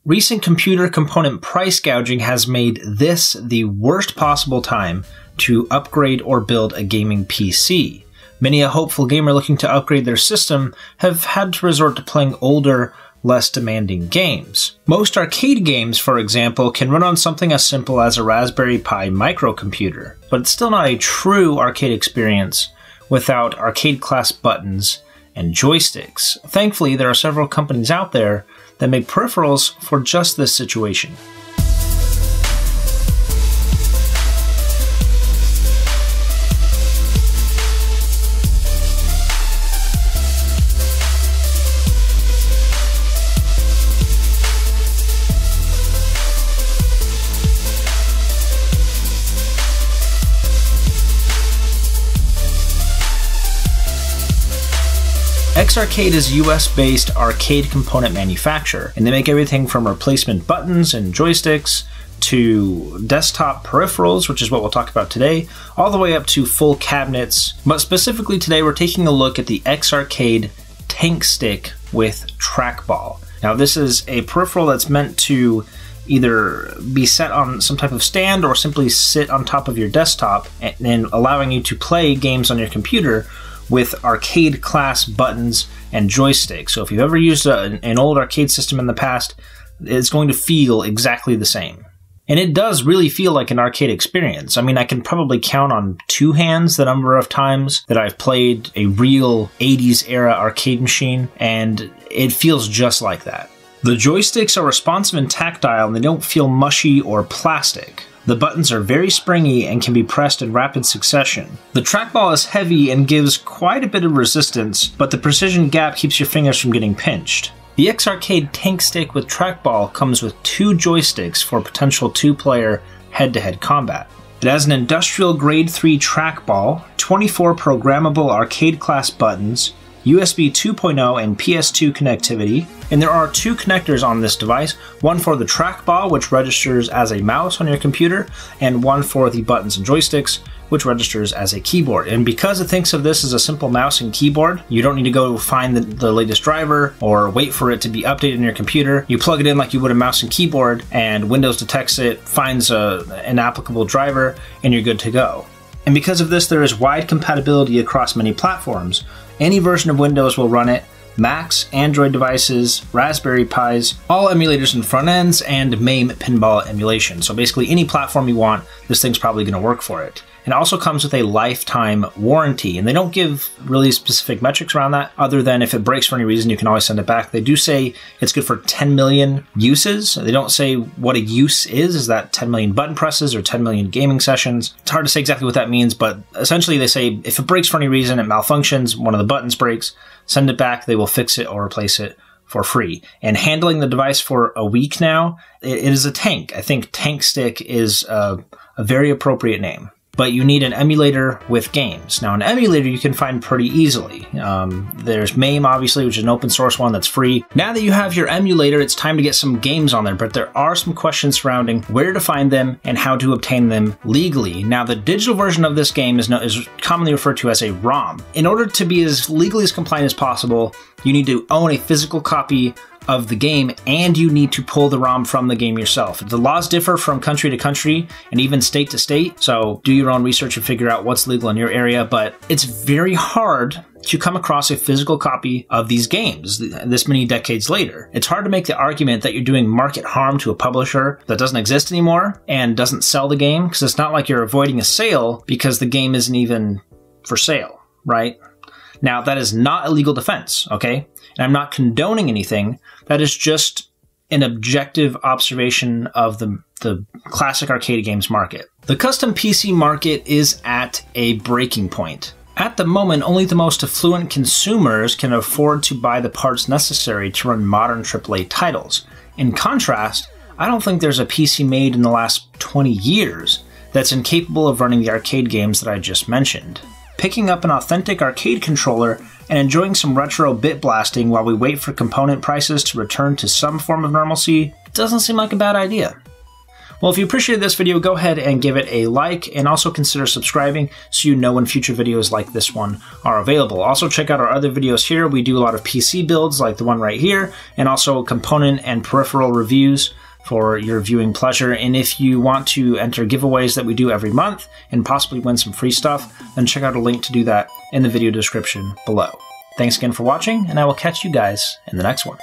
Recent computer component price gouging has made this the worst possible time to upgrade or build a gaming PC. Many a hopeful gamer looking to upgrade their system have had to resort to playing older, less demanding games. Most arcade games, for example, can run on something as simple as a Raspberry Pi microcomputer, but it's still not a true arcade experience without arcade-class buttons and joysticks. Thankfully, there are several companies out there that make peripherals for just this situation. X-Arcade is a US-based arcade component manufacturer, and they make everything from replacement buttons and joysticks to desktop peripherals, which is what we'll talk about today, all the way up to full cabinets. But specifically today, we're taking a look at the X-Arcade Tank Stick with Trackball. Now, this is a peripheral that's meant to either be set on some type of stand or simply sit on top of your desktop and allowing you to play games on your computer with arcade class buttons and joysticks. So if you've ever used an old arcade system in the past, it's going to feel exactly the same. And it does really feel like an arcade experience. I mean, I can probably count on two hands the number of times that I've played a real 80s era arcade machine, and it feels just like that. The joysticks are responsive and tactile, and they don't feel mushy or plastic. The buttons are very springy and can be pressed in rapid succession. The trackball is heavy and gives quite a bit of resistance, but the precision gap keeps your fingers from getting pinched. The X-Arcade Tank Stick with Trackball comes with 2 joysticks for potential 2-player head-to-head combat. It has an industrial grade 3 trackball, 24 programmable arcade class buttons, USB 2.0 and PS2 connectivity, and there are 2 connectors on this device, one for the trackball, which registers as a mouse on your computer, and one for the buttons and joysticks, which registers as a keyboard. And because it thinks of this as a simple mouse and keyboard, you don't need to go find the latest driver or wait for it to be updated in your computer. You plug it in like you would a mouse and keyboard, and Windows detects it, finds an applicable driver, and you're good to go. And because of this, there is wide compatibility across many platforms. Any version of Windows will run it, Macs, Android devices, Raspberry Pis, all emulators and front ends, and MAME pinball emulation. So basically any platform you want, this thing's probably going to work for it. It also comes with a lifetime warranty, and they don't give really specific metrics around that, other than if it breaks for any reason, you can always send it back. They do say it's good for 10 million uses. They don't say what a use is that 10 million button presses or 10 million gaming sessions? It's hard to say exactly what that means, but essentially they say if it breaks for any reason, it malfunctions, one of the buttons breaks, send it back, they will fix it or replace it for free. And handling the device for a week now, it is a tank. I think Tank Stick is a very appropriate name. But you need an emulator with games. Now, an emulator you can find pretty easily. There's MAME, obviously, which is an open source one that's free. Now that you have your emulator, it's time to get some games on there, but there are some questions surrounding where to find them and how to obtain them legally. Now, the digital version of this game is commonly referred to as a ROM. In order to be as legally as compliant as possible, you need to own a physical copy of the game, and you need to pull the ROM from the game yourself. The laws differ from country to country and even state to state, so do your own research and figure out what's legal in your area, but it's very hard to come across a physical copy of these games this many decades later. It's hard to make the argument that you're doing market harm to a publisher that doesn't exist anymore and doesn't sell the game, because it's not like you're avoiding a sale because the game isn't even for sale, right? Now, that is not a legal defense, okay? And I'm not condoning anything. That is just an objective observation of the classic arcade games market. The custom PC market is at a breaking point. At the moment, only the most affluent consumers can afford to buy the parts necessary to run modern AAA titles. In contrast, I don't think there's a PC made in the last 20 years that's incapable of running the arcade games that I just mentioned. Picking up an authentic arcade controller and enjoying some retro bit blasting while we wait for component prices to return to some form of normalcy doesn't seem like a bad idea. Well, if you appreciated this video, go ahead and give it a like, and also consider subscribing so you know when future videos like this one are available. Also, check out our other videos here. We do a lot of PC builds like the one right here, and also component and peripheral reviews for your viewing pleasure. And if you want to enter giveaways that we do every month and possibly win some free stuff, then check out a link to do that in the video description below. Thanks again for watching, and I will catch you guys in the next one.